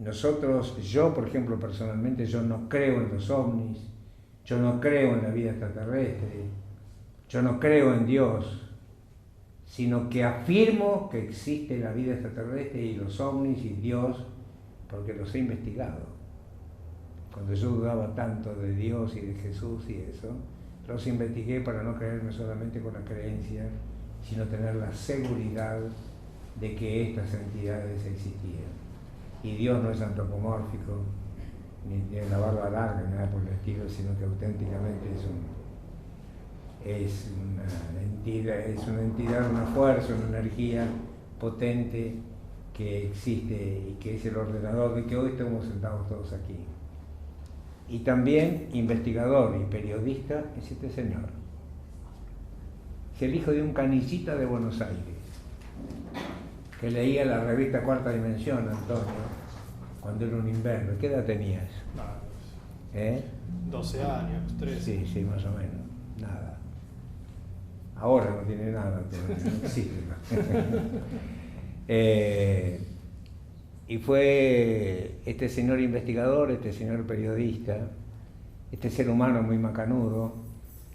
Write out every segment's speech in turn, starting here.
yo por ejemplo personalmente, yo no creo en los ovnis, yo no creo en la vida extraterrestre, yo no creo en Dios, sino que afirmo que existe la vida extraterrestre y los ovnis y Dios, porque los he investigado. Cuando yo dudaba tanto de Dios y de Jesús y eso, los investigué para no creerme solamente con la creencia, sino tener la seguridad de que estas entidades existían. Y Dios no es antropomórfico, ni tiene la barba larga, ni nada por el estilo, sino que auténticamente es una entidad, una fuerza, una energía potente que existe y que es el ordenador de que hoy estamos sentados todos aquí. Y también investigador y periodista es este señor. Es el hijo de un canillita de Buenos Aires, que leía la revista Cuarta Dimensión, Antonio, cuando era un invierno. ¿Qué edad tenías? 12 años, 13. Sí, más o menos. Nada. Ahora no tiene nada, pero no existe. Y fue este señor investigador, este señor periodista, este ser humano muy macanudo,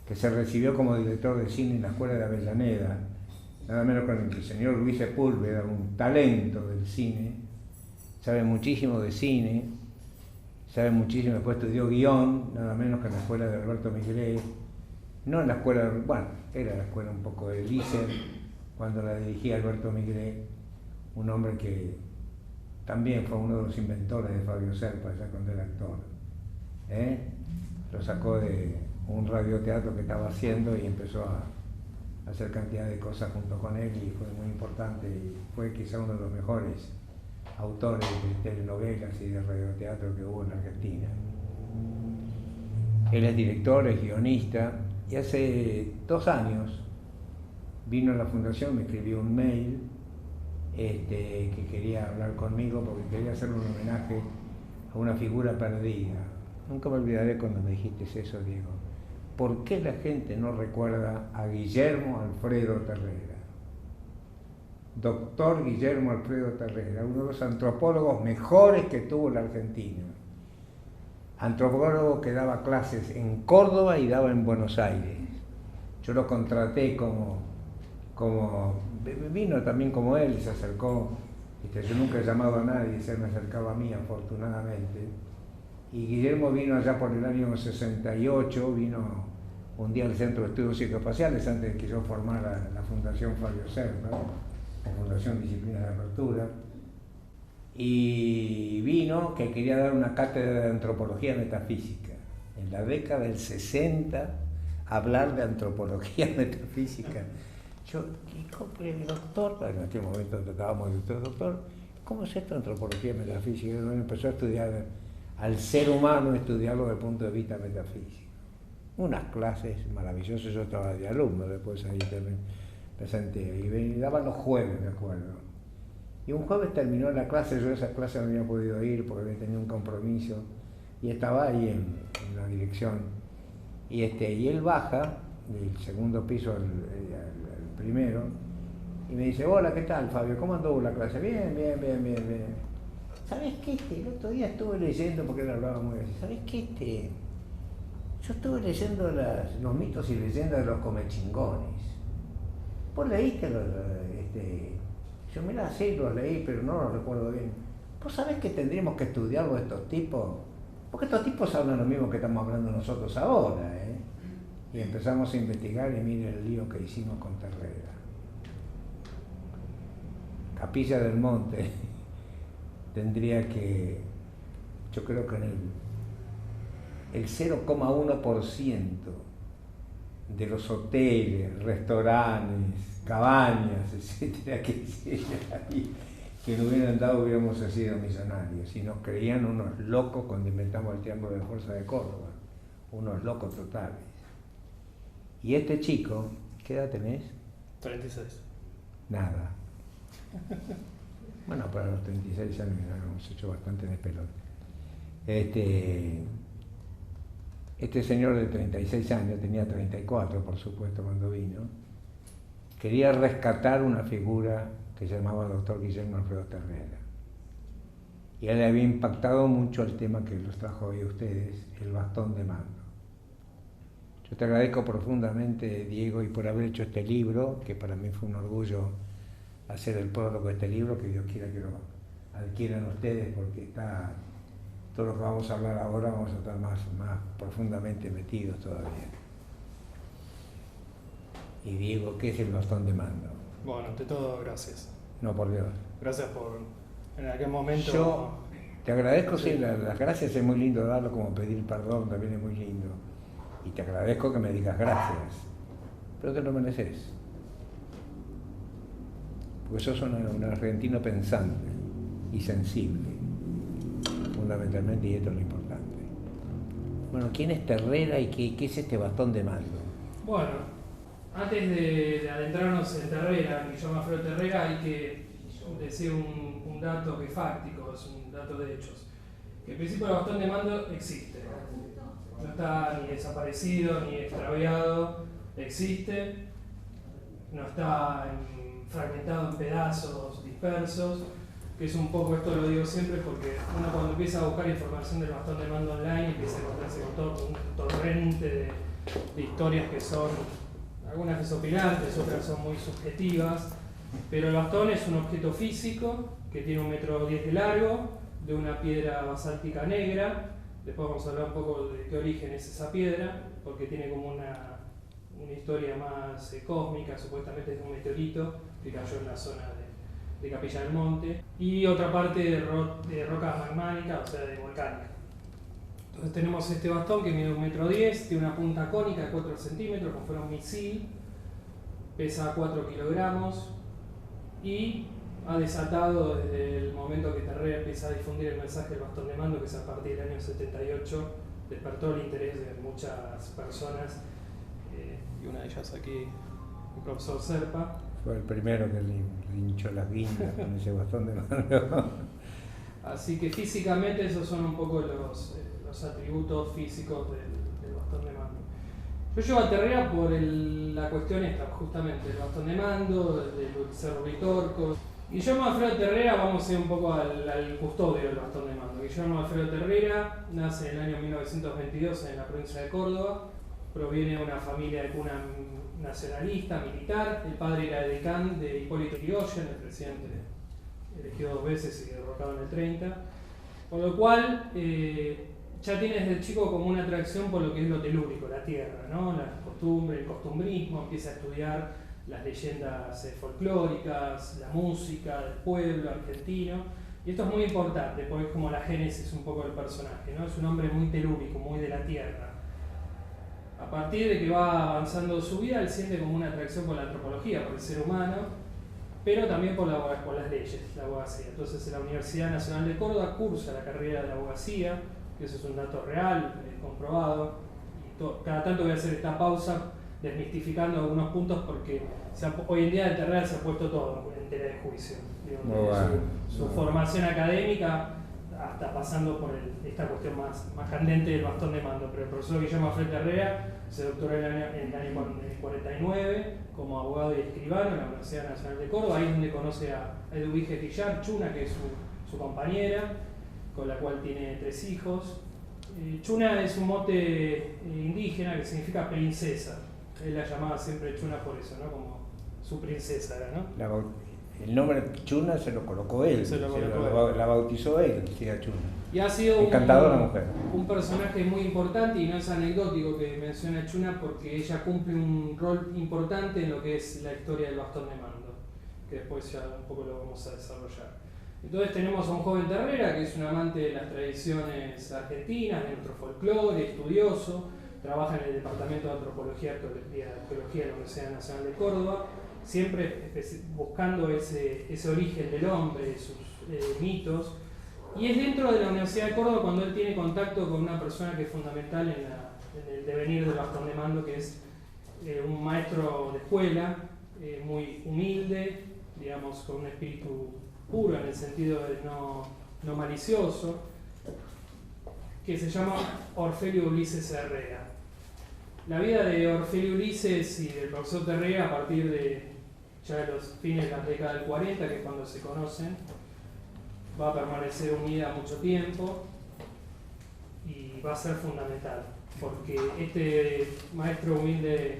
que se recibió como director de cine en la Escuela de Avellaneda, nada menos con el señor Luis Sepúlveda, un talento del cine, sabe muchísimo de cine, sabe muchísimo, después estudió guión, nada menos que en la escuela de Alberto Migré, no en la escuela, bueno, era la escuela un poco de Lícer, cuando la dirigía Alberto Migré, un hombre que también fue uno de los inventores de Fabio Serpa, ya cuando era actor. Lo sacó de un radioteatro que estaba haciendo y empezó a hacer cantidad de cosas junto con él y fue muy importante y fue quizá uno de los mejores autores de telenovelas y de radioteatro que hubo en Argentina. Él es director, es guionista y hace 2 años vino a la fundación, me escribió un mail que quería hablar conmigo porque quería hacerle un homenaje a una figura perdida. Nunca me olvidaré cuando me dijiste eso, Diego. ¿Por qué la gente no recuerda a Guillermo Alfredo Terrera? Doctor Guillermo Alfredo Terrera, uno de los antropólogos mejores que tuvo la Argentina. Antropólogo que daba clases en Córdoba y daba en Buenos Aires. Yo lo contraté vino también como él, se acercó, yo nunca he llamado a nadie, se me acercaba a mí afortunadamente, y Guillermo vino allá por el año 68, vino un día al Centro de Estudios Psicoespaciales antes de que yo formara la Fundación Fabio Serpa, la Fundación Disciplina de Apertura, y vino que quería dar una cátedra de antropología metafísica, en la década del 60, hablar de antropología metafísica. Yo, doctor, en aquel momento tratábamos de doctor, ¿cómo es esto antropología metafísica? Y uno empezó a estudiar al ser humano, estudiarlo desde el punto de vista metafísico. Unas clases maravillosas, yo estaba de alumno, después ahí también presenté, y daban los jueves, me acuerdo. Y un jueves terminó la clase, yo a esa clase no había podido ir porque había tenido un compromiso, y estaba ahí en la dirección. Y él baja del segundo piso al primero, y me dice, hola, ¿qué tal, Fabio? ¿Cómo andó la clase? Bien. ¿Sabés qué? El otro día estuve leyendo, porque él hablaba muy así, ¿sabés qué? Yo estuve leyendo los mitos y leyendas de los comechingones. ¿Vos leíste Yo, mirá, sí, los leí, pero no los recuerdo bien. ¿Vos sabés que tendríamos que estudiarlo de estos tipos? Porque estos tipos hablan lo mismo que estamos hablando nosotros ahora, Y empezamos a investigar y mire el lío que hicimos con Terrera. Capilla del Monte tendría que, yo creo que en el 0,1% de los hoteles, restaurantes, cabañas, etcétera, que no hubieran dado hubiéramos sido millonarios. Y nos creían unos locos cuando inventamos el Triángulo de Fuerza de Córdoba, unos locos totales. Y este chico, ¿qué edad tenés? 36. Nada. Bueno, para los 36 años hemos hecho bastante de pelota. Este señor de 36 años, tenía 34 por supuesto cuando vino, quería rescatar una figura que se llamaba doctor Guillermo Alfredo Terrera. Y a él le había impactado mucho el tema que los trajo hoy a ustedes, el bastón de mando. Yo te agradezco profundamente, Diego, y por haber hecho este libro, que para mí fue un orgullo hacer el prólogo de este libro, que Dios quiera que lo adquieran ustedes, porque está, todo lo que vamos a hablar ahora vamos a estar más profundamente metidos todavía. Y Diego, ¿qué es el bastón de mando? Bueno, ante todo, gracias. No, por Dios. Gracias por, en aquel momento... Yo te agradezco, sí, las gracias es muy lindo darlo, como pedir perdón también es muy lindo. Y te agradezco que me digas gracias, pero te lo mereces. Porque sos un argentino pensante y sensible, fundamentalmente, y esto es lo importante. Bueno, ¿quién es Terrera y qué es este bastón de mando? Bueno, antes de adentrarnos en Terrera, Guillermo Alfredo Terrera, hay que decir un dato que es fáctico, es un dato de hechos. Que el principio del bastón de mando existe. No está ni desaparecido ni extraviado, existe, no está fragmentado en pedazos dispersos, que es un poco, esto lo digo siempre porque uno cuando empieza a buscar información del bastón de mando online empieza a encontrarse con todo un torrente de historias que son, algunas desopilantes, otras son muy subjetivas, pero el bastón es un objeto físico que tiene 1,10 metros de largo, de una piedra basáltica negra. Después vamos a hablar un poco de qué origen es esa piedra, porque tiene como una historia más cósmica, supuestamente es un meteorito que cayó en la zona de Capilla del Monte, y otra parte de rocas magmánicas, o sea, de volcánica. Entonces tenemos este bastón que mide 1,10 metros, tiene una punta cónica de 4 centímetros, como fuera un misil, pesa 4 kilogramos y ha desatado desde el momento que Terrera empieza a difundir el mensaje del bastón de mando, que es a partir del año 78, despertó el interés de muchas personas, y una de ellas aquí, el profesor Serpa. Fue el primero que le hinchó las guindas con ese bastón de mando. Así que físicamente esos son un poco los atributos físicos del bastón de mando. Yo llevo a Terrera por la cuestión esta, justamente, el bastón de mando, del Cerro Uritorco. Guillermo Alfredo Terrera, vamos a ir un poco al custodio del bastón de mando. Guillermo Alfredo Terrera nace en el año 1922 en la provincia de Córdoba, proviene de una familia de cuna nacionalista, militar. El padre era edecán de Hipólito Yrigoyen, el presidente elegido 2 veces y derrocado en el 30, con lo cual ya tiene desde chico como una atracción por lo que es lo telúrico, la tierra, ¿no? Las costumbres, el costumbrismo, empieza a estudiar las leyendas folclóricas, la música del pueblo argentino, y esto es muy importante porque es como la génesis un poco del personaje, ¿no? Es un hombre muy telúrico, muy de la tierra. A partir de que va avanzando su vida, él siente como una atracción por la antropología, por el ser humano, pero también por las leyes, la abogacía. Entonces en la Universidad Nacional de Córdoba cursa la carrera de la abogacía, que eso es un dato real, comprobado, y cada tanto voy a hacer esta pausa desmistificando algunos puntos porque hoy en día de Terrera se ha puesto todo en tela de juicio. Su formación académica, hasta pasando por esta cuestión más candente del bastón de mando. Pero el profesor Guillermo Alfredo Terrera se doctoró en el año 49 como abogado y escribano en la Universidad Nacional de Córdoba. Ahí es donde conoce a Eduvige Guillar Chuna, que es su compañera, con la cual tiene 3 hijos. Chuna es un mote indígena que significa princesa. Él la llamaba siempre Chuna por eso, ¿no? Como su princesa era, ¿no? El nombre Chuna se lo colocó él, la bautizó él, decía Chuna. Y ha sido encantadora mujer. Un personaje muy importante, y no es anecdótico que menciona Chuna porque ella cumple un rol importante en lo que es la historia del bastón de mando, que después ya un poco lo vamos a desarrollar. Entonces tenemos a un joven Terrera que es un amante de las tradiciones argentinas, de nuestro folclore, estudioso, trabaja en el Departamento de Antropología y Arqueología de la Universidad Nacional de Córdoba, siempre buscando ese origen del hombre, sus mitos, y es dentro de la Universidad de Córdoba cuando él tiene contacto con una persona que es fundamental en el devenir del bastón de mando, que es un maestro de escuela, muy humilde, digamos, con un espíritu puro en el sentido de no malicioso, que se llama Orfelio Ulises Herrera. La vida de Orfelio Ulises y del profesor Terrera a partir de ya los fines de la década del 40, que es cuando se conocen, va a permanecer unida mucho tiempo y va a ser fundamental, porque este maestro humilde,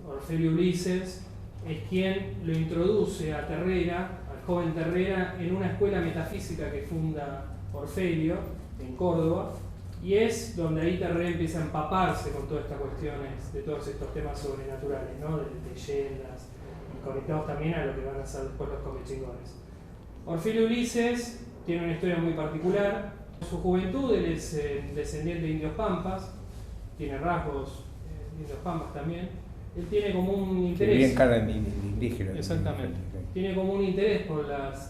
Orfelio Ulises, es quien lo introduce a Terrera, al joven Terrera, en una escuela metafísica que funda Orfelio en Córdoba, y es donde ahí Terrera empieza a empaparse con todas estas cuestiones, de todos estos temas sobrenaturales, ¿no? De leyendas, y conectados también a lo que van a ser después los comechingones. Orfelio Ulises tiene una historia muy particular. En su juventud él es descendiente de indios pampas, tiene rasgos de indios pampas también. Él tiene como un interés. Bien cara de indígena. Exactamente. Tiene como un interés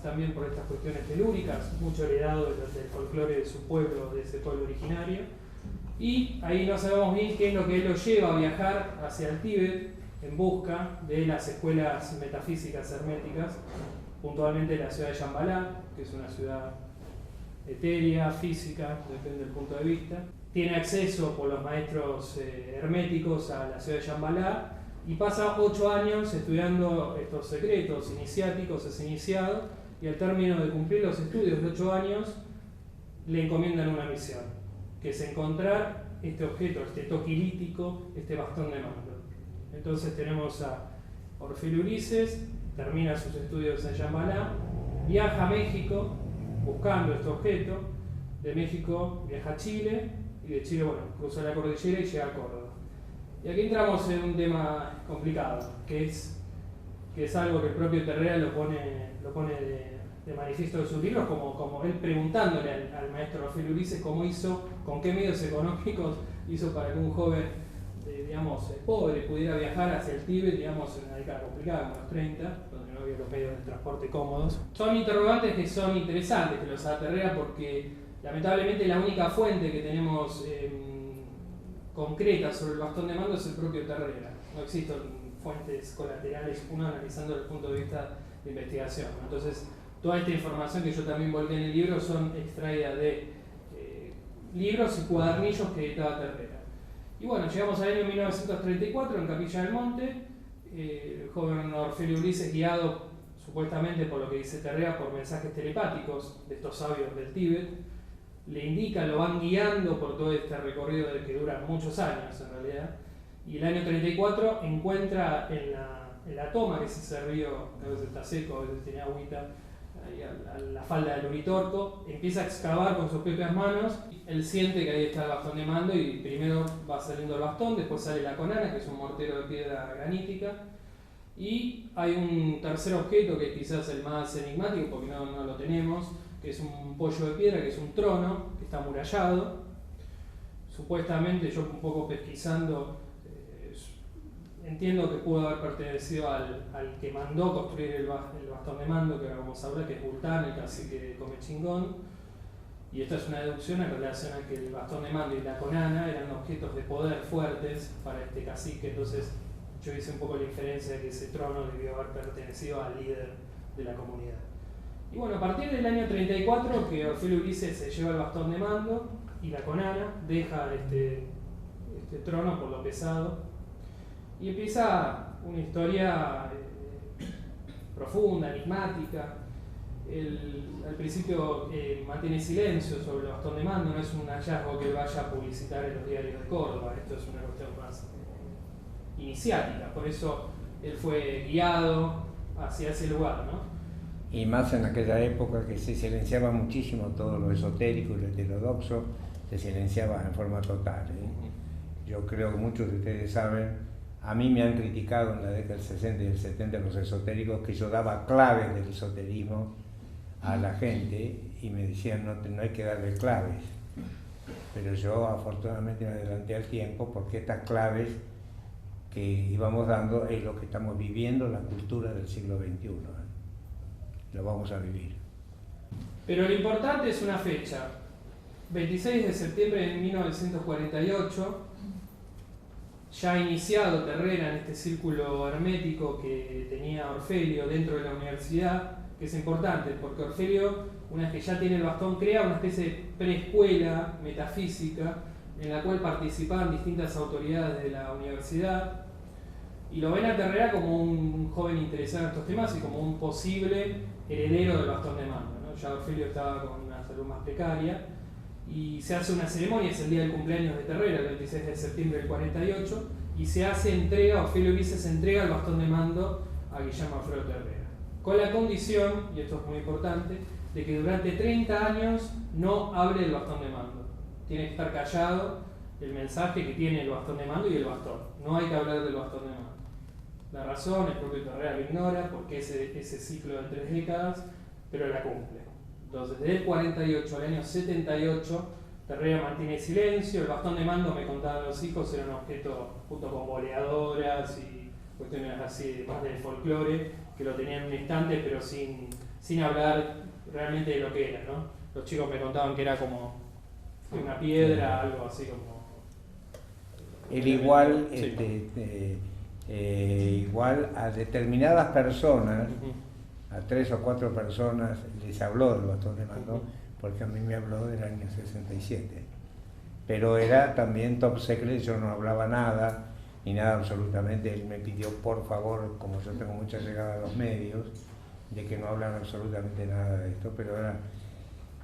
también por estas cuestiones telúricas, mucho heredado del folclore de su pueblo, de ese pueblo originario. Y ahí no sabemos bien qué es lo que él lo lleva a viajar hacia el Tíbet en busca de las escuelas metafísicas herméticas, puntualmente la ciudad de Shambhala, que es una ciudad etérea, física, depende del punto de vista. Tiene acceso por los maestros herméticos a la ciudad de Shambhala y pasa 8 años estudiando estos secretos iniciáticos, es iniciado, y al término de cumplir los estudios de 8 años le encomiendan una misión, que es encontrar este objeto, este toquilítico, este bastón de mando. Entonces tenemos a Orfelio Ulises, termina sus estudios en Shambhala, viaja a México buscando este objeto, de México viaja a Chile, y de Chile, bueno, cruza la cordillera y llega a Córdoba. Y aquí entramos en un tema complicado, que es algo que el propio Terrera lo pone de manifiesto en sus libros, como él preguntándole al maestro Orfelio Ulises cómo hizo, con qué medios económicos hizo para que un joven, digamos, pobre pudiera viajar hacia el Tíbet, digamos, en una década complicada, como los 30, donde no había los medios de transporte cómodos. Son interrogantes que son interesantes, que los da Terrera, porque lamentablemente la única fuente que tenemos concreta sobre el bastón de mando es el propio Terrera. No existen fuentes colaterales, uno analizando desde el punto de vista de investigación. Entonces, toda esta información que yo también volqué en el libro son extraídas de libros y cuadernillos que editaba Terrera. Y bueno, llegamos al año 1934 en Capilla del Monte, el joven Orfelio Ulises, guiado supuestamente por lo que dice Terrera, por mensajes telepáticos de estos sabios del Tíbet, le indican, lo van guiando por todo este recorrido que dura muchos años en realidad, y el año 34 encuentra en la toma, que es ese río, a veces está seco, a veces tiene agüita, ahí a la falda del Uritorco, empieza a excavar con sus propias manos, él siente que ahí está el bastón de mando y primero va saliendo el bastón, después sale la conana, que es un mortero de piedra granítica, y hay un tercer objeto que es quizás el más enigmático porque no lo tenemos, que es un pollo de piedra, que es un trono, que está amurallado. Supuestamente, yo un poco pesquisando, entiendo que pudo haber pertenecido al que mandó construir el bastón de mando, que ahora vamos a hablar, que es Bultán, el cacique de Comechingón. Y esta es una deducción en relación a que el bastón de mando y la conana eran objetos de poder fuertes para este cacique. Entonces, yo hice un poco la inferencia de que ese trono debió haber pertenecido al líder de la comunidad. Y bueno, a partir del año 34, que Orfelio Ulises se lleva el bastón de mando y la conana, deja este trono por lo pesado y empieza una historia profunda, enigmática. Al principio mantiene silencio sobre el bastón de mando, no es un hallazgo que vaya a publicitar en los diarios de Córdoba, esto es una cuestión más iniciática, por eso él fue guiado hacia ese lugar, ¿no? Y más en aquella época que se silenciaba muchísimo todo lo esotérico y lo heterodoxo, se silenciaba en forma total. Yo creo que muchos de ustedes saben, a mí me han criticado en la década del 60 y del 70 los esotéricos, que yo daba claves del esoterismo a la gente y me decían no hay que darle claves. Pero yo afortunadamente me adelanté al tiempo porque estas claves que íbamos dando es lo que estamos viviendo, la cultura del siglo XXI. Lo vamos a vivir. Pero lo importante es una fecha, 26 de septiembre de 1948, ya iniciado Terrera en este círculo hermético que tenía Orfelio dentro de la universidad, que es importante, porque Orfelio, una vez que ya tiene el bastón, crea una especie de preescuela metafísica en la cual participaban distintas autoridades de la universidad, y lo ven a Terrera como un joven interesado en estos temas y como un posible heredero del bastón de mando, ¿no? ya Orfelio estaba con una salud más precaria, y se hace una ceremonia, es el día del cumpleaños de Terrera, el 26 de septiembre del 48, y se hace entrega, Orfelio Ulises entrega el bastón de mando a Guillermo Alfredo Terrera, con la condición, y esto es muy importante, de que durante 30 años no hable el bastón de mando. Tiene que estar callado el mensaje que tiene el bastón de mando y el bastón. No hay que hablar del bastón de mando. La razón, el propio Terrera lo ignora, porque ese ciclo de 3 décadas, pero la cumple. Entonces, desde el 48 al año 78, Terrera mantiene silencio. El bastón de mando, me contaban los hijos, era un objeto junto con boleadoras y cuestiones así, más del folclore, que lo tenían en un estante, pero sin hablar realmente de lo que era, ¿no? Los chicos me contaban que era como una piedra, algo así como... Él igual, sí. Igual a determinadas personas, a 3 o 4 personas, les habló del bastón de mando, porque a mí me habló del año 67. Pero era también top secret, yo no hablaba nada, ni nada absolutamente. Él me pidió, por favor, como yo tengo mucha llegada a los medios, de que no hablan absolutamente nada de esto, pero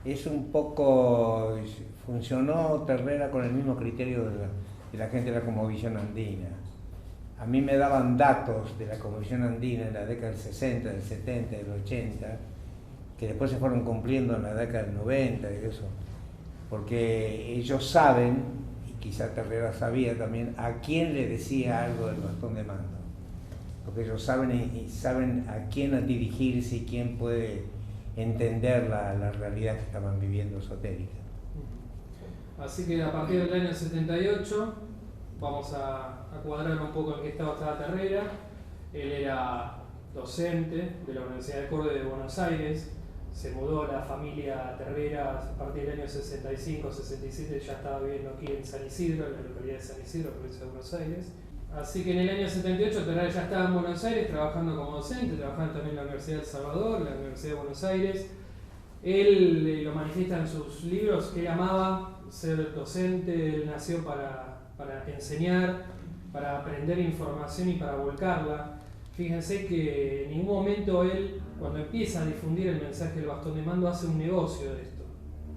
es un poco, funcionó Terrera con el mismo criterio de la gente de la Conmovisión Andina. A mí me daban datos de la Conmovisión Andina en la década del 60, del 70, del 80, que después se fueron cumpliendo en la década del 90 y eso, porque ellos saben, y quizá Terrera sabía también, a quién le decía algo del bastón de mando, porque ellos saben y saben a quién dirigirse y quién puede entender la realidad que estaban viviendo esotérica. Así que a partir del año 78 vamos a cuadrar un poco en qué estado estaba Terrera. Él era docente de la Universidad de Córdoba de Buenos Aires, se mudó la familia Terrera a partir del año 65, 67, ya estaba viviendo aquí en San Isidro, en la localidad de San Isidro, provincia de Buenos Aires. Así que en el año 78 Terrera ya estaba en Buenos Aires trabajando como docente, trabajando también en la Universidad de El Salvador, la Universidad de Buenos Aires. Él lo manifiesta en sus libros que él amaba ser docente, él nació para enseñar, para aprender información y para volcarla. Fíjense que en ningún momento él, cuando empieza a difundir el mensaje del bastón de mando, hace un negocio de esto.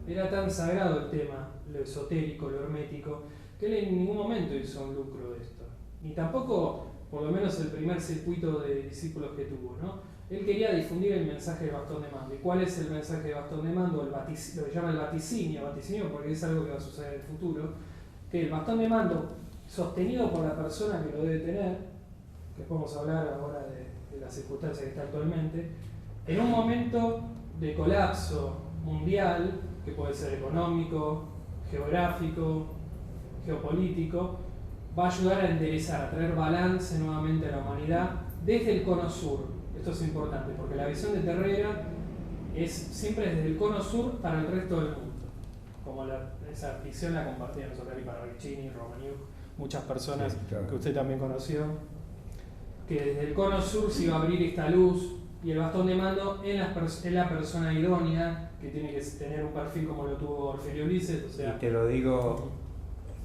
Era tan sagrado el tema, lo esotérico, lo hermético, que él en ningún momento hizo un lucro de esto. Ni tampoco, por lo menos, el primer circuito de discípulos que tuvo, ¿no? Él quería difundir el mensaje del bastón de mando. ¿Y cuál es el mensaje del bastón de mando? Lo que llama el vaticinio porque es algo que va a suceder en el futuro, que el bastón de mando, sostenido por la persona que lo debe tener, que podemos hablar ahora de las circunstancias que está actualmente, en un momento de colapso mundial, que puede ser económico, geográfico, geopolítico, va a ayudar a enderezar, a traer balance nuevamente a la humanidad desde el cono sur. Esto es importante, porque la visión de Terrera es siempre desde el cono sur para el resto del mundo. Como esa visión la compartían Solari Parravicini, Romaniuk, muchas personas, sí, claro, que usted también conoció, que desde el cono sur se iba a abrir esta luz y el bastón de mando en la persona idónea, que tiene que tener un perfil como lo tuvo Orfelio Ulises. O sea, y te lo digo,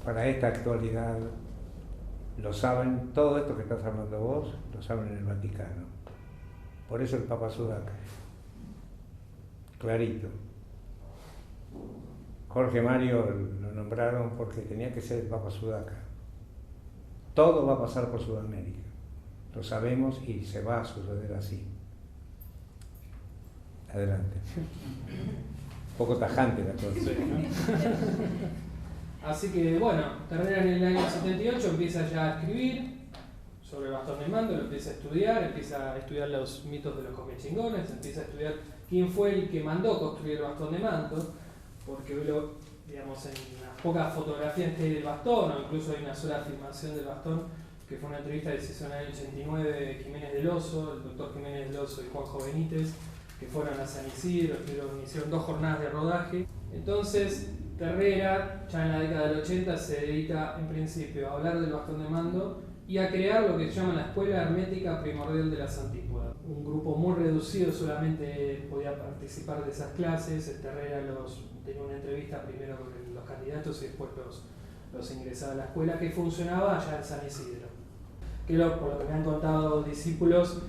para esta actualidad, lo saben, todo esto que estás hablando vos, lo saben en el Vaticano. Por eso el Papa Sudaca, clarito. Jorge Mario lo nombraron porque tenía que ser el Papa Sudaca. Todo va a pasar por Sudamérica, lo sabemos y se va a suceder así. Adelante. Un poco tajante la cosa. Sí, ¿no? Así que bueno, Terrera en el año 78 empieza ya a escribir sobre el bastón de mando, lo empieza a estudiar los mitos de los comechingones, empieza a estudiar quién fue el que mandó construir el bastón de mando, porque digamos, en las pocas fotografías que hay del bastón, o incluso hay una sola filmación del bastón, que fue una entrevista que se hizo en el año 89 de Jiménez del Oso, el doctor Jiménez del Oso y Juanjo Benítez, que fueron a San Isidro, hicieron 2 jornadas de rodaje. Entonces Terrera, ya en la década del 80, se dedica en principio a hablar del bastón de mando y a crear lo que se llama la Escuela Hermética Primordial de las Antípodas. Un grupo muy reducido solamente podía participar de esas clases. Terrera tenía una entrevista primero con los candidatos y después los ingresaba a la escuela, que funcionaba allá en San Isidro. que por lo que me han contado discípulos,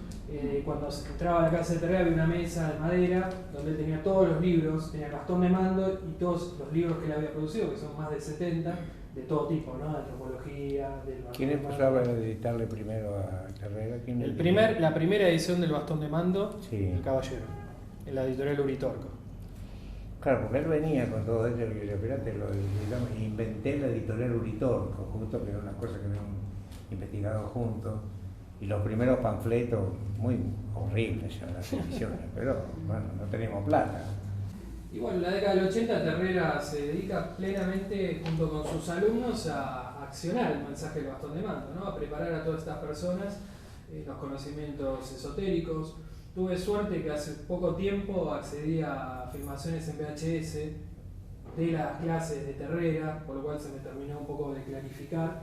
cuando se entraba a la casa de Terrea había una mesa de madera donde él tenía todos los libros, tenía el bastón de mando y todos los libros que él había producido, que son más de 70, de todo tipo, ¿no? De antropología, del bastón. ¿Quién empezó a editarle primero a Terrea? La primera edición del bastón de mando, sí. El Caballero, en la editorial Uritorco. Claro, porque él venía con todo esto, inventé la editorial Uritorco, justo que era una cosa que habíamos investigado juntos, y los primeros panfletos muy horribles en las ediciones, pero bueno, no teníamos plata. Y bueno, en la década del 80 Terrera se dedica plenamente junto con sus alumnos a accionar el mensaje del bastón de mando, ¿no? A preparar a todas estas personas los conocimientos esotéricos. Tuve suerte que hace poco tiempo accedí a filmaciones en VHS de las clases de Terrera, por lo cual se me terminó un poco de clarificar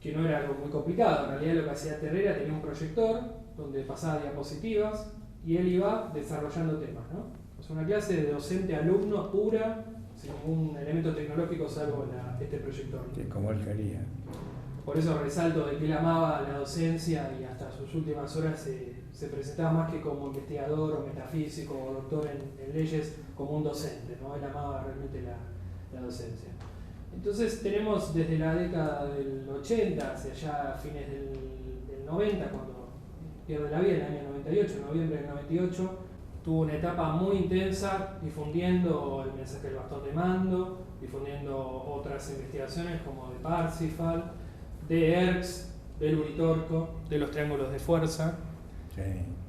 que no era algo muy complicado. En realidad lo que hacía Terrera, tenía un proyector donde pasaba diapositivas y él iba desarrollando temas, ¿no? Es una clase de docente-alumno pura, sin ningún elemento tecnológico salvo este proyector. Sí, como él quería. Por eso resalto de que él amaba la docencia y hasta sus últimas horas se presentaba más que como investigador o metafísico o doctor en leyes, como un docente, ¿no? Él amaba realmente la docencia. Entonces tenemos desde la década del 80 hacia allá fines del 90, cuando pierde la vida en el año 98, en noviembre del 98, tuvo una etapa muy intensa difundiendo el mensaje del bastón de mando, difundiendo otras investigaciones como de Parsifal, de Erx, del Uritorco, de los triángulos de fuerza. Sí.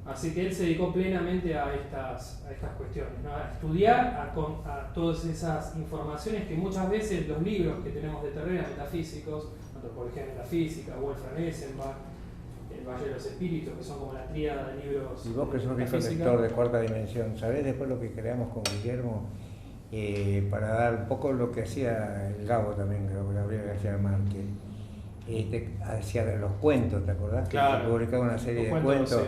Así que él se dedicó plenamente a estas cuestiones, ¿no? A estudiar, a todas esas informaciones que muchas veces los libros que tenemos de Terrera, metafísicos, antropología metafísica, Wolfram Eisenbach, El Valle de los Espíritus, que son como la tríada de libros. Y vos que sos lector de cuarta dimensión, ¿sabés después lo que creamos con Guillermo? Para dar un poco lo que hacía el Gabo también, Gabriel García Márquez. Hacía los cuentos, ¿te acordás? Claro. Que publicaba una serie de cuentos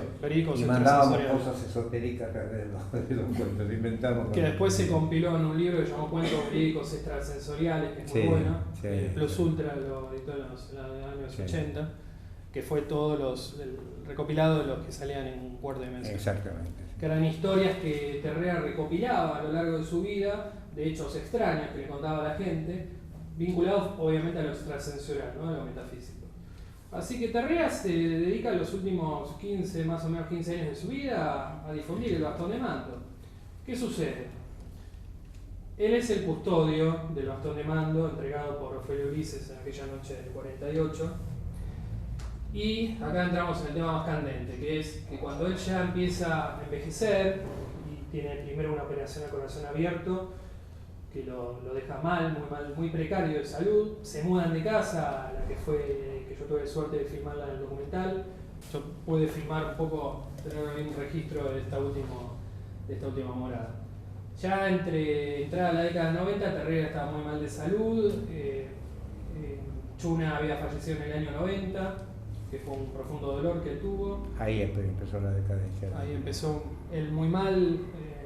y mandábamos cosas esotéricas de los cuentos, inventamos. Que después se compiló en un libro que se llamó Cuentos Verídicos Extrasensoriales, que es muy bueno. Sí. Plus Ultra lo editó en los años 80, que fue todo el recopilado de los que salían en Cuarta Dimensión. Exactamente. Que eran historias que Terrea recopilaba a lo largo de su vida, de hechos extraños que le contaba a la gente, vinculados obviamente a lo extrasensorial, ¿no? A lo metafísico. Así que Terrea se dedica los últimos más o menos 15 años de su vida a difundir el bastón de mando. ¿Qué sucede? Él es el custodio del bastón de mando entregado por Ofelio Ulises en aquella noche del 48. Y acá entramos en el tema más candente, que es que cuando él ya empieza a envejecer y tiene primero una operación a corazón abierto, que lo deja mal, muy precario de salud, se mudan de casa, la que yo tuve suerte de filmarla en el documental. Yo pude filmar un poco, tener un registro de esta última morada. Ya entre entrada a la década del 90, Terrera estaba muy mal de salud, Chuna había fallecido en el año 90, que fue un profundo dolor que tuvo. Ahí empezó la decadencia. Ahí empezó él muy mal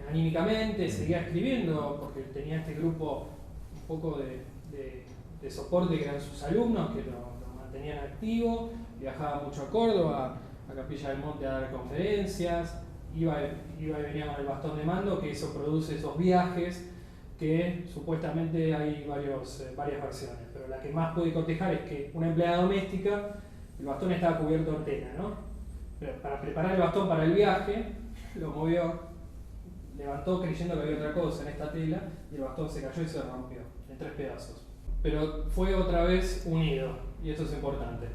anímicamente, seguía escribiendo porque tenía este grupo un poco de soporte que eran sus alumnos que lo mantenían activo, viajaba mucho a Córdoba, a Capilla del Monte a dar conferencias, iba y venía con el bastón de mando, que eso produce esos viajes que supuestamente hay varias versiones, pero la que más puede cotejar es que una empleada doméstica, el bastón estaba cubierto de antena, ¿no? Pero para preparar el bastón para el viaje, lo movió, levantó creyendo que había otra cosa en esta tela y el bastón se cayó y se rompió en 3 pedazos. Pero fue otra vez unido, y esto es importante,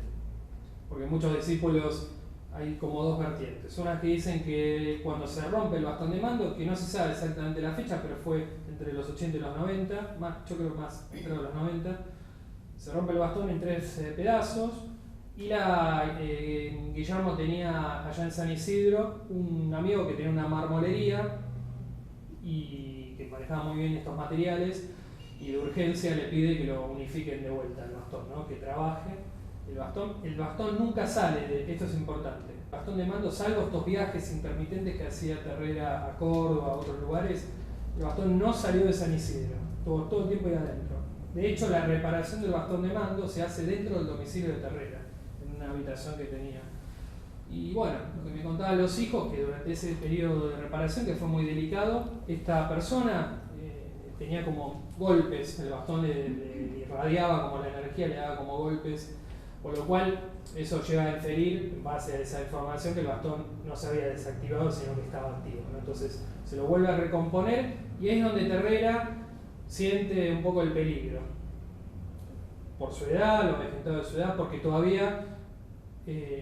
porque muchos discípulos hay como dos vertientes. Unas que dicen que cuando se rompe el bastón de mando, que no se sabe exactamente la fecha, pero fue entre los 80 y los 90, yo creo más entre los 90, se rompe el bastón en 3 pedazos. Y Guillermo tenía allá en San Isidro un amigo que tenía una marmolería y que manejaba muy bien estos materiales y de urgencia le pide que lo unifiquen de vuelta el bastón, ¿no? Que trabaje el bastón. El bastón nunca sale, esto es importante, el bastón de mando, salvo estos viajes intermitentes que hacía Terrera a Córdoba, a otros lugares, el bastón no salió de San Isidro, todo el tiempo ahí adentro. De hecho, la reparación del bastón de mando se hace dentro del domicilio de Terrera, en una habitación que tenía. Y bueno, lo que me contaban los hijos, que durante ese periodo de reparación, que fue muy delicado, esta persona tenía como golpes, el bastón le irradiaba como la energía, le daba como golpes, por lo cual eso lleva a inferir, en base a esa información, que el bastón no se había desactivado, sino que estaba activo, ¿no? Entonces se lo vuelve a recomponer, y ahí es donde Terrera siente un poco el peligro, por su edad, los efectos de su edad, porque todavía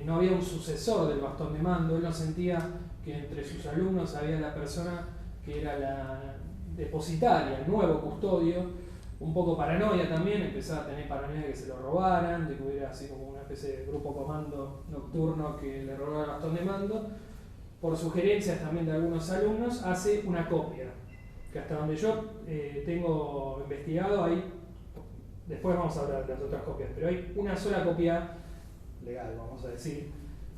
no había un sucesor del bastón de mando. Él no sentía que entre sus alumnos había la persona que era la depositaria, el nuevo custodio. Un poco paranoia también, empezaba a tener paranoia de que se lo robaran, de que hubiera así como una especie de grupo comando nocturno que le robara el bastón de mando. Por sugerencias también de algunos alumnos, hace una copia, que hasta donde yo tengo investigado, hay, después vamos a hablar de las otras copias, pero hay una sola copia legal, vamos a decir,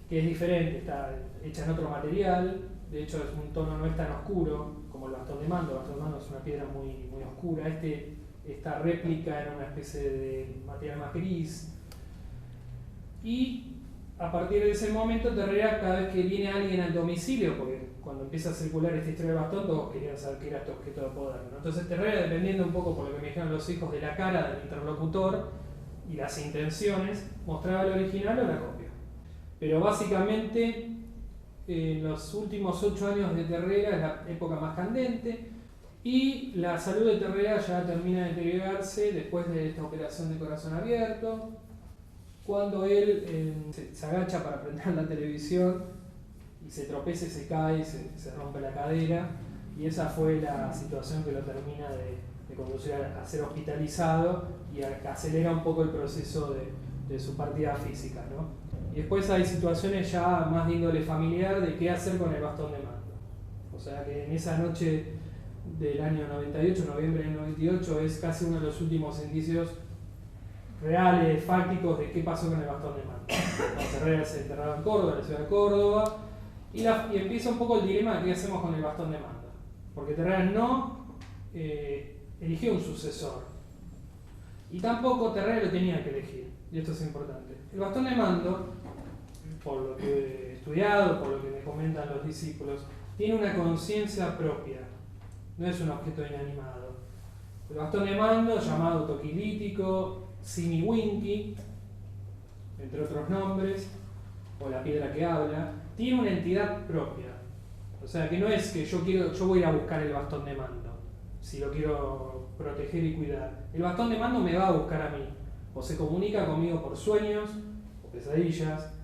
que es diferente, está hecha en otro material, de hecho es un tono, no es tan oscuro como el bastón de mando. El bastón de mando es una piedra muy, muy oscura, esta réplica era una especie de material más gris. Y a partir de ese momento Terrera, cada vez que viene alguien al domicilio, porque cuando empieza a circular esta historia del bastón, todos querían saber qué era este objeto de poder, ¿no? Entonces Terrera, dependiendo un poco, por lo que me dijeron los hijos, de la cara del interlocutor y las intenciones, mostraba el original o la copia. Pero básicamente, en los últimos 8 años de Terrera es la época más candente, y la salud de Terrera ya termina de deteriorarse después de esta operación de corazón abierto, cuando él se agacha para prender la televisión y se tropeza y se cae y se rompe la cadera, y esa fue la situación que lo termina de conducir a ser hospitalizado y que acelera un poco el proceso de su partida física, ¿no? Y después hay situaciones ya más de índole familiar de qué hacer con el bastón de mando. O sea que en esa noche del año 98, noviembre del 98, es casi uno de los últimos indicios reales, fácticos, de qué pasó con el bastón de mando. Terrera se enterraba en Córdoba, en la ciudad de Córdoba, y empieza un poco el dilema de qué hacemos con el bastón de mando. Porque Terrera no eligió un sucesor, y tampoco Terrera lo tenía que elegir, y esto es importante. El bastón de mando, por lo que he estudiado, por lo que me comentan los discípulos, tiene una conciencia propia, no es un objeto inanimado. El bastón de mando, llamado toquilítico, simiwinki, entre otros nombres, o la piedra que habla, tiene una entidad propia. O sea que no es que yo voy a ir a buscar el bastón de mando, si lo quiero proteger y cuidar. El bastón de mando me va a buscar a mí, o se comunica conmigo por sueños, o pesadillas,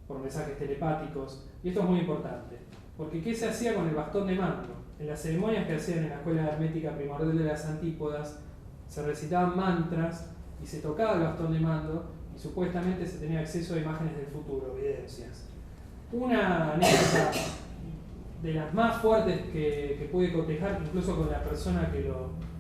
por mensajes telepáticos. Y esto es muy importante, porque ¿qué se hacía con el bastón de mando? En las ceremonias que hacían en la escuela hermética primordial de las Antípodas, se recitaban mantras y se tocaba el bastón de mando, y supuestamente se tenía acceso a imágenes del futuro, evidencias. Una anécdota de las más fuertes que pude cotejar, incluso con la persona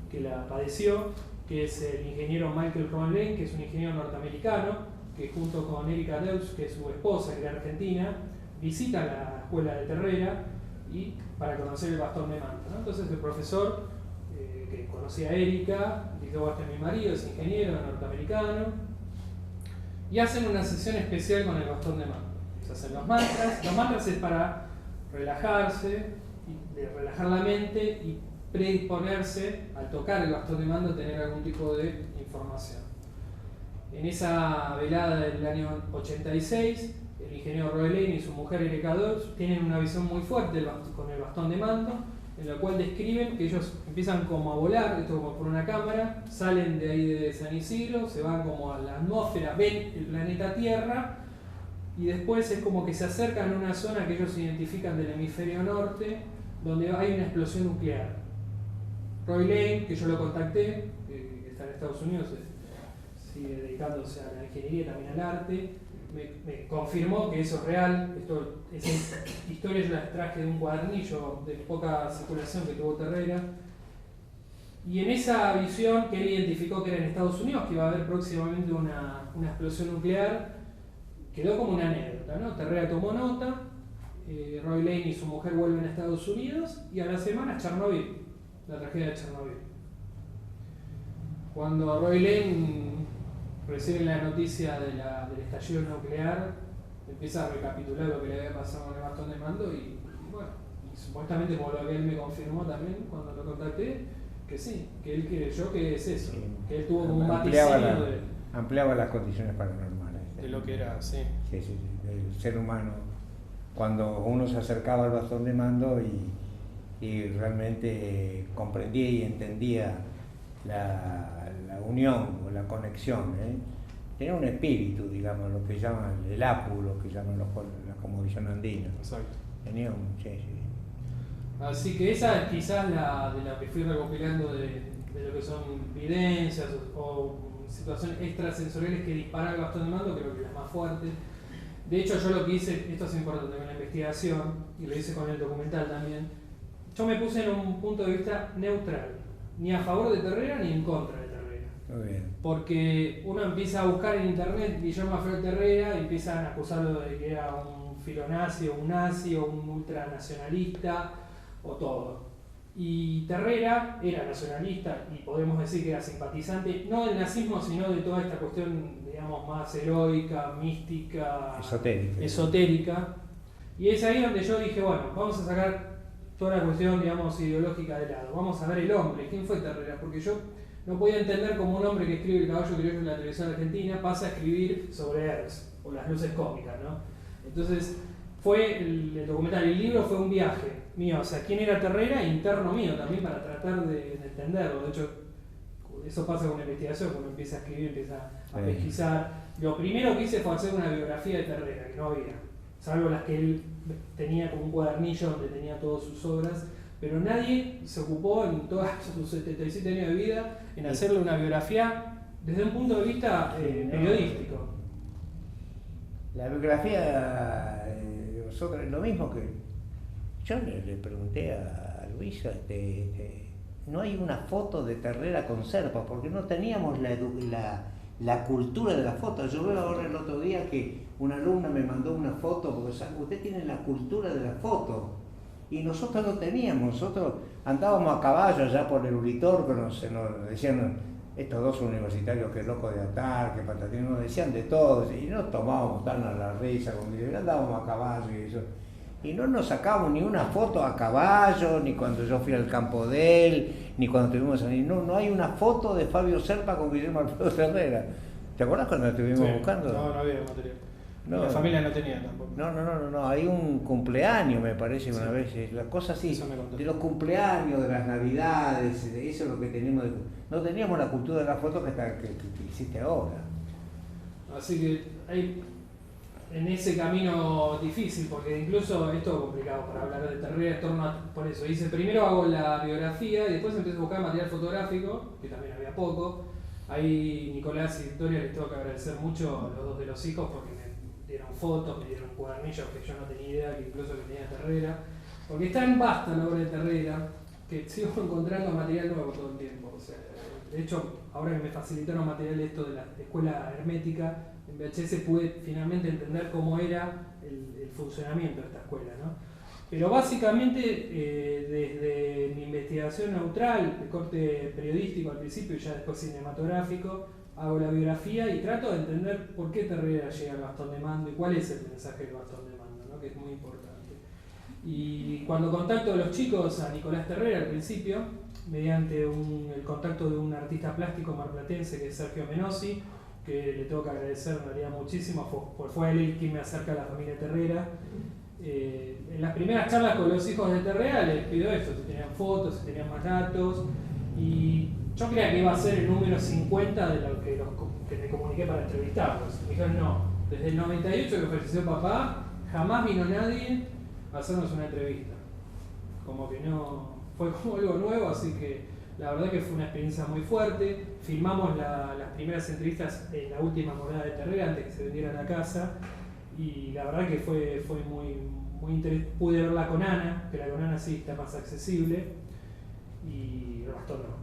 que la padeció, que es el ingeniero Michael Ronlane, que es un ingeniero norteamericano, que junto con Erika Deutsch, que es su esposa, que era argentina, visita la escuela de Terrera y para conocer el bastón de mando, ¿no? Entonces el profesor, que conocía a Erika, dijo: este es mi marido, es ingeniero norteamericano, y hacen una sesión especial con el bastón de mando. Se hacen los mantras. Los mantras es para relajarse, relajar la mente y predisponerse al tocar el bastón de mando a tener algún tipo de información. En esa velada del año 86, el ingeniero Roy Lane y su mujer Erika Deutsch tienen una visión muy fuerte con el bastón de mando, en la cual describen que ellos empiezan como a volar, esto como por una cámara, salen de ahí de San Isidro, se van como a la atmósfera, ven el planeta Tierra, y después es como que se acercan a una zona que ellos identifican del hemisferio norte, donde hay una explosión nuclear. Roy Lane, que yo lo contacté, que está en Estados Unidos, sigue dedicándose a la ingeniería y también al arte, me confirmó que eso es real. Esa historia yo la extraje de un cuadernillo de poca circulación que tuvo Terrera, y en esa visión que él identificó que era en Estados Unidos, que iba a haber próximamente una explosión nuclear, quedó como una anécdota, ¿no? Terrera tomó nota, Roy Lane y su mujer vuelven a Estados Unidos, y a la semana Chernobyl, la tragedia de Chernobyl. Cuando Roy Lane reciben la noticia del estallido nuclear, empieza a recapitular lo que le había pasado con el bastón de mando y bueno, y supuestamente por lo que él me confirmó también cuando lo contacté, que sí, que él creyó que es eso, que él tuvo como un vaticinio ampliaba las condiciones paranormales. De lo que era, sí. Sí, del ser humano. Cuando uno se acercaba al bastón de mando y realmente comprendía y entendía la unión o la conexión, tenía un espíritu, digamos, lo que llaman el apu, lo que llaman la cosmovisión andina. Exacto. Tenía un, sí. Así que esa es quizás de la que fui recopilando de lo que son evidencias o situaciones extrasensoriales que disparan el bastón de mando, creo que la más fuerte. De hecho, yo lo que hice, esto es importante con la investigación, y lo hice con el documental también, yo me puse en un punto de vista neutral, ni a favor de Terrera ni en contra de Terrera. Muy bien. Porque uno empieza a buscar en internet Guillermo Alfredo Terrera y empiezan a acusarlo de que era un filonazi o un nazi o un ultranacionalista o todo. Y Terrera era nacionalista y podemos decir que era simpatizante, no del nazismo, sino de toda esta cuestión, digamos, más heroica, mística, esotérica. Y es ahí donde yo dije, bueno, vamos a sacar toda la cuestión, digamos, ideológica de lado. Vamos a ver el hombre, ¿quién fue Terrera? Porque yo no podía entender cómo un hombre que escribe El caballo criollo en la televisión argentina pasa a escribir sobre Hearst o las luces cómicas, ¿no? Entonces, fue el documental, el libro fue un viaje mío, o sea, quién era Terrera, interno mío también para tratar de entenderlo. De hecho, eso pasa con la investigación, cuando empieza a escribir, empieza a pesquisar. Lo primero que hice fue hacer una biografía de Terrera, que no había, salvo las que él tenía como un cuadernillo donde tenía todas sus obras, pero nadie se ocupó en todos sus 77 años de vida en hacerle una biografía desde un punto de vista periodístico. La biografía de vosotros es lo mismo que yo le pregunté a Luisa, no hay una foto de Terrera con Serpa, porque no teníamos la cultura de la foto. Yo veo ahora el otro día que una alumna me mandó una foto, porque usted tiene la cultura de la foto, y nosotros no teníamos. Nosotros andábamos a caballo allá por el Uritorco, nos decían estos dos universitarios que locos de atar, que patatín, nos decían de todo, y nos tomábamos tan a la risa, como que andábamos a caballo y eso. Y no nos sacamos ni una foto a caballo, ni cuando yo fui al campo de él, ni cuando estuvimos ahí. No hay una foto de Fabio Serpa con Guillermo Alfredo Terrera. ¿Te acuerdas cuando estuvimos buscando? No había material. No, la familia no tenía tampoco. No, hay un cumpleaños, me parece, una vez, la cosa así, de los cumpleaños, de las navidades, eso es lo que tenemos. No teníamos la cultura de la foto que existe ahora. Así que hay en ese camino difícil, porque incluso es todo complicado para hablar de Terrera en torno a, por eso, hice primero hago la biografía y después empecé a buscar material fotográfico, que también había poco. Ahí Nicolás y Victoria les tengo que agradecer mucho a los dos de los hijos porque me dieron fotos, me dieron cuadernillos que yo no tenía idea que incluso que tenía Terrera, porque está en vasta la obra de Terrera, que sigo encontrando material nuevo todo el tiempo. O sea, de hecho, ahora que me facilitaron material esto de la escuela hermética, en VHS pude finalmente entender cómo era el funcionamiento de esta escuela, ¿no? Pero básicamente, desde mi investigación neutral, de corte periodístico al principio y ya después cinematográfico, hago la biografía y trato de entender por qué Terrera llega al bastón de mando y cuál es el mensaje del bastón de mando, ¿no? Que es muy importante. Y cuando contacto a los chicos, a Nicolás Terrera al principio, mediante el contacto de un artista plástico marplatense que es Sergio Menossi, que le tengo que agradecer en realidad muchísimo, porque fue él quien me acerca a la familia Terrera. En las primeras charlas con los hijos de Terrera les pido esto, si tenían fotos, si tenían más datos, y yo creía que iba a ser el número 50 de lo que me comuniqué para entrevistarlos. Me dijeron no, desde el 98 que falleció papá, jamás vino nadie a hacernos una entrevista. Como que no, fue como algo nuevo, así que la verdad que fue una experiencia muy fuerte. Filmamos las primeras entrevistas en la última morada de Terrera antes que se vendiera la casa y la verdad que fue muy interesante. Pude verla con Ana, que la con Ana sí está más accesible y el bastón no.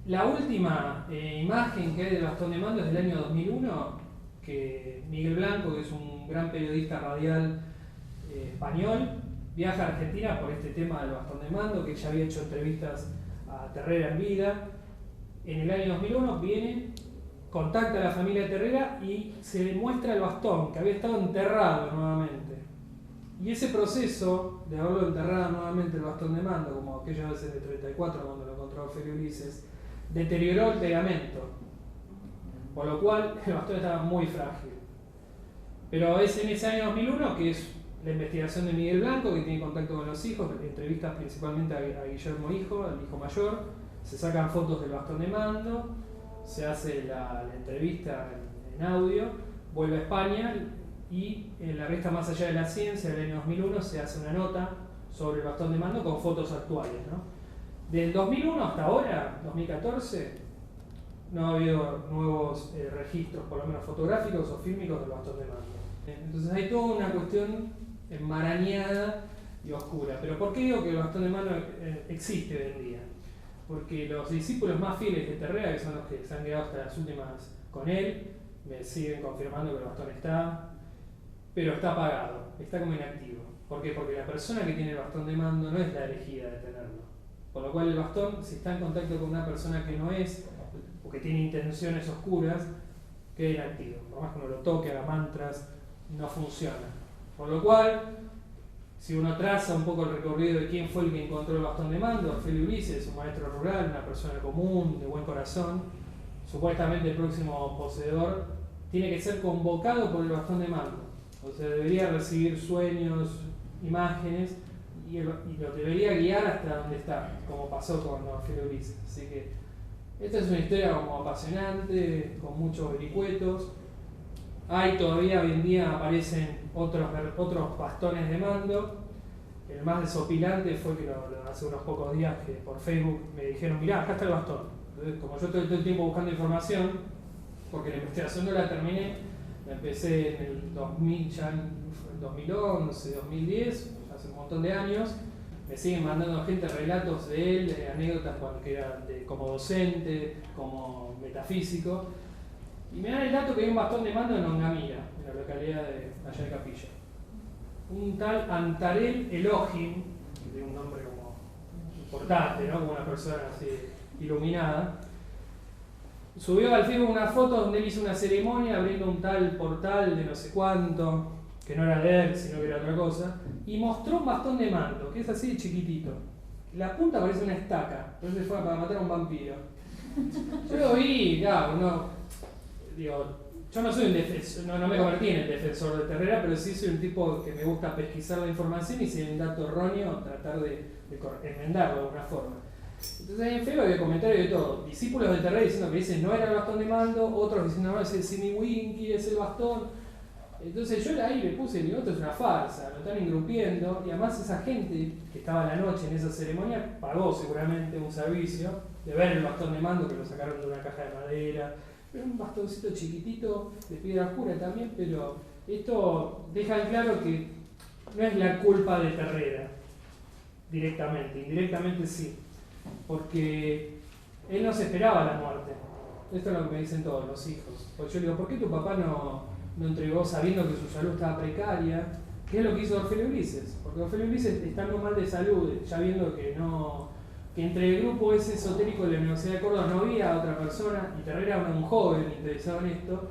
La última imagen que hay del bastón de mando es del año 2001, que Miguel Blanco, que es un gran periodista radial español, viaja a Argentina por este tema del bastón de mando, que ya había hecho entrevistas a Terrera en vida. En el año 2001 viene contacta a la familia Terrera y se le muestra el bastón, que había estado enterrado nuevamente. Y ese proceso de haberlo enterrado nuevamente el bastón de mando, como aquellas veces de 34 cuando lo encontró Ofelio Ulises, deterioró el pegamento, por lo cual el bastón estaba muy frágil. Pero es en ese año 2001 que es la investigación de Miguel Blanco, que tiene contacto con los hijos, entrevistas principalmente a Guillermo Hijo, al hijo mayor, se sacan fotos del bastón de mando, se hace la entrevista en audio, vuelve a España y en la revista Más Allá de la Ciencia del año 2001 se hace una nota sobre el bastón de mando con fotos actuales, ¿no? Del 2001 hasta ahora, 2014, no ha habido nuevos registros, por lo menos fotográficos o fílmicos del bastón de mando. Entonces hay toda una cuestión enmarañada y oscura. Pero ¿por qué digo que el bastón de mando existe hoy en día? Porque los discípulos más fieles de Terrera, que son los que se han quedado hasta las últimas con él, me siguen confirmando que el bastón está, pero está apagado, está como inactivo. ¿Por qué? Porque la persona que tiene el bastón de mando no es la elegida de tenerlo. Por lo cual el bastón, si está en contacto con una persona que no es, o que tiene intenciones oscuras, queda inactivo. Por más que uno lo toque, haga mantras, no funciona. Por lo cual, si uno traza un poco el recorrido de quién fue el que encontró el bastón de mando, Ofelio Ulises, un maestro rural, una persona común, de buen corazón, supuestamente el próximo poseedor, tiene que ser convocado por el bastón de mando. O sea, debería recibir sueños, imágenes, y lo debería guiar hasta donde está, como pasó con Ofelio Ulises. Así que esta es una historia como apasionante, con muchos vericuetos. Hay todavía hoy en día aparecen otros bastones de mando. El más desopilante fue que hace unos pocos días que por Facebook me dijeron, mirá, acá está el bastón. Entonces, como yo estoy todo el tiempo buscando información, porque la investigación no la terminé, la empecé en el 2000, ya en 2011, 2010, hace un montón de años. Me siguen mandando gente relatos de él, anécdotas cuando era como docente, como metafísico. Y me dan el dato que hay un bastón de mando en Ongamira, en la localidad de allá de Capilla. Un tal Antarel Elohim, que tiene un nombre como importante, ¿no? Como una persona así iluminada, subió al Facebook una foto donde él hizo una ceremonia abriendo un tal portal de no sé cuánto, que no era de él, sino que era otra cosa, y mostró un bastón de mando, que es así de chiquitito. La punta parece una estaca, pero se fue para matar a un vampiro. Yo lo vi, claro, yo no soy un defensor, no me convertí en el defensor de Terrera, pero sí soy un tipo que me gusta pesquisar la información y si hay un dato erróneo, tratar de enmendarlo de alguna forma. Entonces ahí en Facebook había comentarios de todo. Discípulos de Terrera diciendo que ese no era el bastón de mando, otros diciendo no, es el Simiwinki, es el bastón. Entonces yo ahí le puse y digo, esto es una farsa, lo están ingrupiendo, y además esa gente que estaba la noche en esa ceremonia pagó seguramente un servicio de ver el bastón de mando, que lo sacaron de una caja de madera, pero un bastoncito chiquitito de piedra oscura también, pero esto deja en claro que no es la culpa de Terrera directamente, indirectamente sí, porque él no se esperaba la muerte. Esto es lo que me dicen todos los hijos. Porque yo le digo, ¿por qué tu papá no entregó sabiendo que su salud estaba precaria? ¿Qué es lo que hizo Ofelio Ulises? Porque Ofelio Ulises, estando mal de salud, ya viendo que entre el grupo ese esotérico de la Universidad de Córdoba no había otra persona, y Terrera era un joven interesado en esto,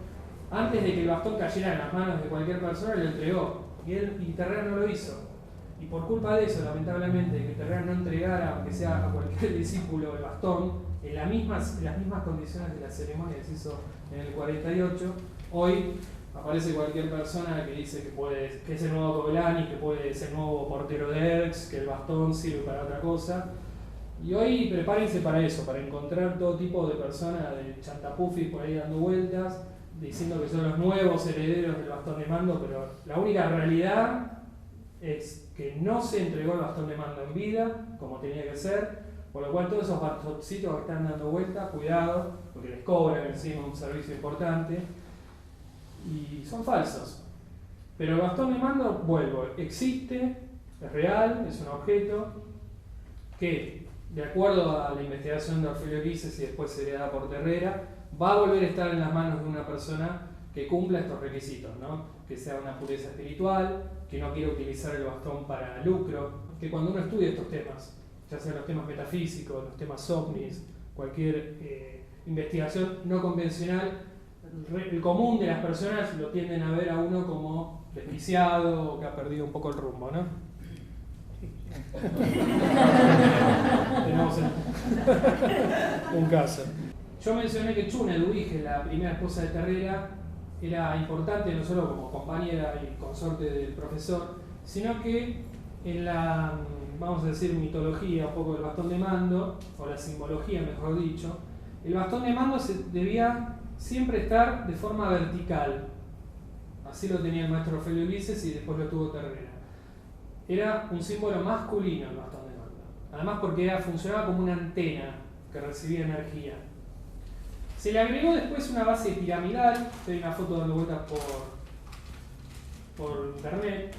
antes de que el bastón cayera en las manos de cualquier persona, lo entregó. Y Terrera no lo hizo. Y por culpa de eso, lamentablemente, de que Terrera no entregara, aunque sea a cualquier discípulo, el bastón, en las mismas condiciones de la ceremonia que se hizo en el 48, hoy aparece cualquier persona que dice que es el nuevo Covelani, que puede ser el nuevo portero de Erx, que el bastón sirve para otra cosa. Y hoy prepárense para eso, para encontrar todo tipo de personas de chantapufis por ahí dando vueltas, diciendo que son los nuevos herederos del bastón de mando, pero la única realidad es que no se entregó el bastón de mando en vida, como tenía que ser, por lo cual todos esos bastoncitos que están dando vueltas, cuidado, porque les cobran encima un servicio importante, y son falsos. Pero el bastón de mando, vuelvo, existe, es real, es un objeto que, de acuerdo a la investigación de Ofelio Ulises y después heredada por Terrera, va a volver a estar en las manos de una persona que cumpla estos requisitos, ¿no? Que sea una pureza espiritual, que no quiera utilizar el bastón para lucro, que cuando uno estudia estos temas, ya sean los temas metafísicos, los temas ovnis, cualquier investigación no convencional, el común de las personas lo tienden a ver a uno como desquiciado o que ha perdido un poco el rumbo, ¿no? Tenemos un caso. Yo mencioné que Chuna Eduige, la primera esposa de Terrera, era importante no solo como compañera y consorte del profesor, sino que en la, vamos a decir, mitología un poco del bastón de mando, o la simbología mejor dicho, el bastón de mando debía siempre estar de forma vertical. Así lo tenía el maestro Ofelio Ulises y después lo tuvo Terrera. Era un símbolo masculino el bastón de mando. Además porque funcionaba como una antena que recibía energía. Se le agregó después una base piramidal, hay una foto dando vueltas por internet,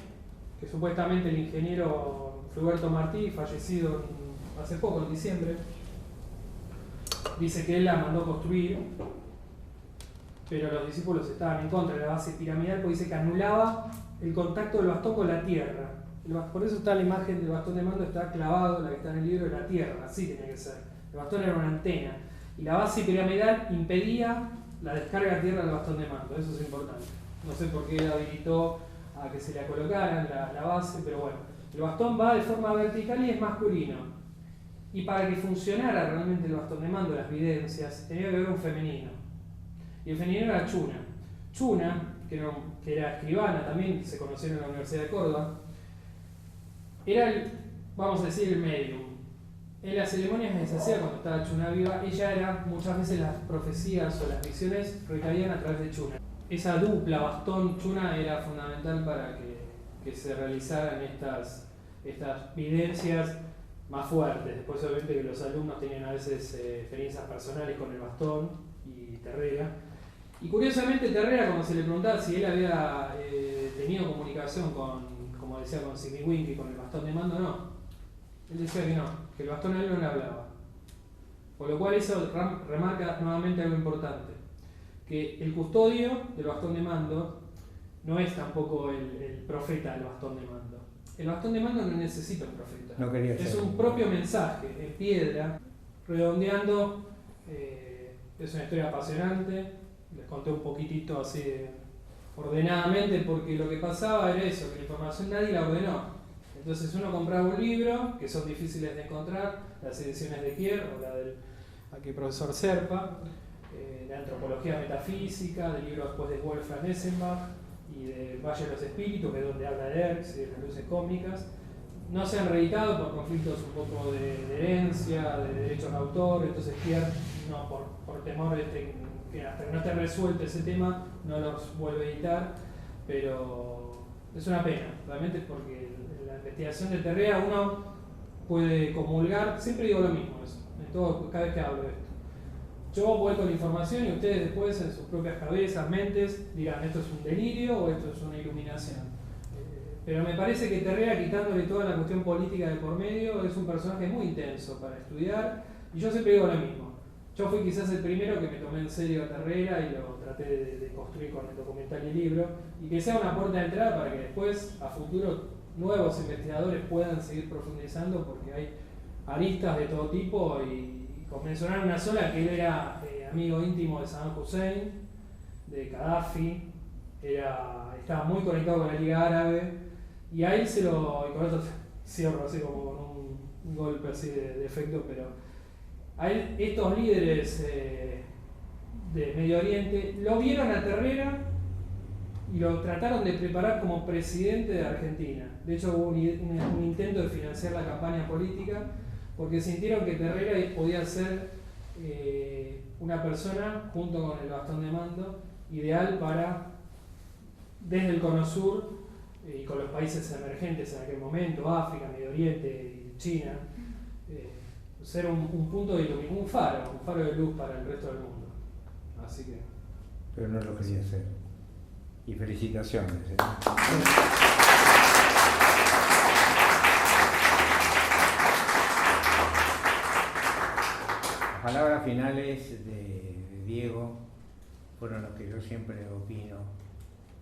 que supuestamente el ingeniero Fruberto Martí, fallecido hace poco, en diciembre, dice que él la mandó construir, pero los discípulos estaban en contra de la base piramidal porque dice que anulaba el contacto del bastón con la tierra. Por eso está la imagen del bastón de mando, está clavado, la que está en el libro, de la tierra, así tenía que ser. El bastón era una antena. Y la base piramidal impedía la descarga a tierra del bastón de mando, eso es importante. No sé por qué habilitó a que se le colocaran la base, pero bueno, el bastón va de forma vertical y es masculino. Y para que funcionara realmente el bastón de mando, las videncias, tenía que haber un femenino. Y el femenino era Chuna. Chuna, que era escribana también, se conocieron en la Universidad de Córdoba, era vamos a decir, el medium. En las ceremonias que se hacía cuando estaba Chuna viva, ella era, muchas veces las profecías o las visiones recaían a través de Chuna. Esa dupla bastón-Chuna era fundamental para que se realizaran estas videncias más fuertes. Después obviamente que los alumnos tenían a veces experiencias personales con el bastón y Terrera. Y curiosamente Terrera, cuando se le preguntaba si él había tenido comunicación como decía, con Signy Winky, con el bastón de mando, no. Él decía que el bastón a él no le hablaba. Por lo cual eso remarca nuevamente algo importante, que el custodio del bastón de mando no es tampoco el profeta del bastón de mando. El bastón de mando no necesita un profeta. No quería es ser. un propio mensaje en piedra, redondeando. Es una historia apasionante. Les conté un poquitito así ordenadamente, porque lo que pasaba era eso, que la información nadie la ordenó. Entonces uno compraba un libro, que son difíciles de encontrar, las ediciones de Kier o la del aquí profesor Serpa, de Antropología Metafísica, del libro después de Wolfram Essenbach y de Valle de los Espíritus, que es donde habla de Erx y de las luces cósmicas. No se han reeditado por conflictos un poco de herencia, de derechos de autor, entonces Kier, no, por temor de que hasta que no esté resuelto ese tema, no los vuelve a editar, pero es una pena, realmente, porque la investigación de Terrera uno puede comulgar, siempre digo lo mismo, cada vez que hablo de esto. Yo vuelco la información y ustedes después en sus propias cabezas, mentes, dirán esto es un delirio o esto es una iluminación. Pero me parece que Terrera, quitándole toda la cuestión política de por medio, es un personaje muy intenso para estudiar, y yo siempre digo lo mismo. Yo fui quizás el primero que me tomé en serio a Terrera y lo traté de construir con el documental y el libro, y que sea una puerta de entrada para que después, a futuro, nuevos investigadores puedan seguir profundizando, porque hay aristas de todo tipo, y con mencionar una sola, que él era amigo íntimo de Saddam Hussein, de Gaddafi, estaba muy conectado con la Liga Árabe, y a él y con esto cierro así como con un golpe así de efecto, pero a él, estos líderes de Medio Oriente lo vieron a Terrera y lo trataron de preparar como presidente de Argentina. De hecho hubo un intento de financiar la campaña política porque sintieron que Terrera podía ser una persona, junto con el bastón de mando, ideal para, desde el Cono Sur y con los países emergentes en aquel momento, África, Medio Oriente y China, ser un punto de iluminación, un faro de luz para el resto del mundo. Así que... Pero no lo quería hacer. Y felicitaciones. Las palabras finales de Diego fueron los que yo siempre opino.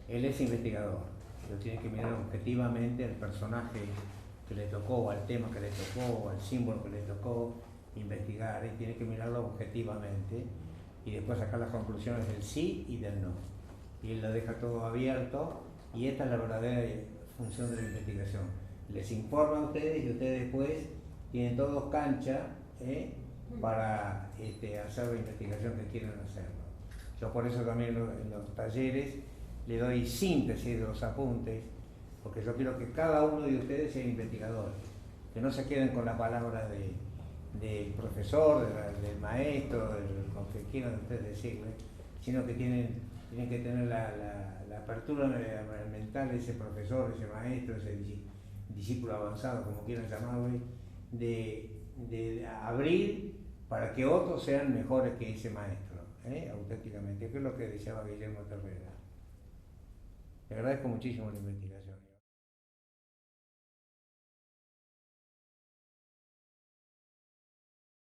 Él es investigador, pero tiene que mirar objetivamente al personaje que le tocó, al tema que le tocó, al símbolo que le tocó investigar, y tiene que mirarlo objetivamente y después sacar las conclusiones del sí y del no. Y él lo deja todo abierto, y esta es la verdadera función de la investigación. Les informa a ustedes y ustedes después tienen todos cancha para hacer la investigación que quieran hacer. Yo por eso también en los talleres le doy síntesis de los apuntes, porque yo quiero que cada uno de ustedes sea investigadores, que no se queden con la palabra del profesor, del maestro, lo que quieran ustedes decirle, sino que tienen que tener la apertura mental de ese profesor, ese maestro, ese discípulo avanzado, como quieran llamarle, de abrir para que otros sean mejores que ese maestro, auténticamente, que es lo que deseaba Guillermo Terrera. Te agradezco muchísimo la investigación.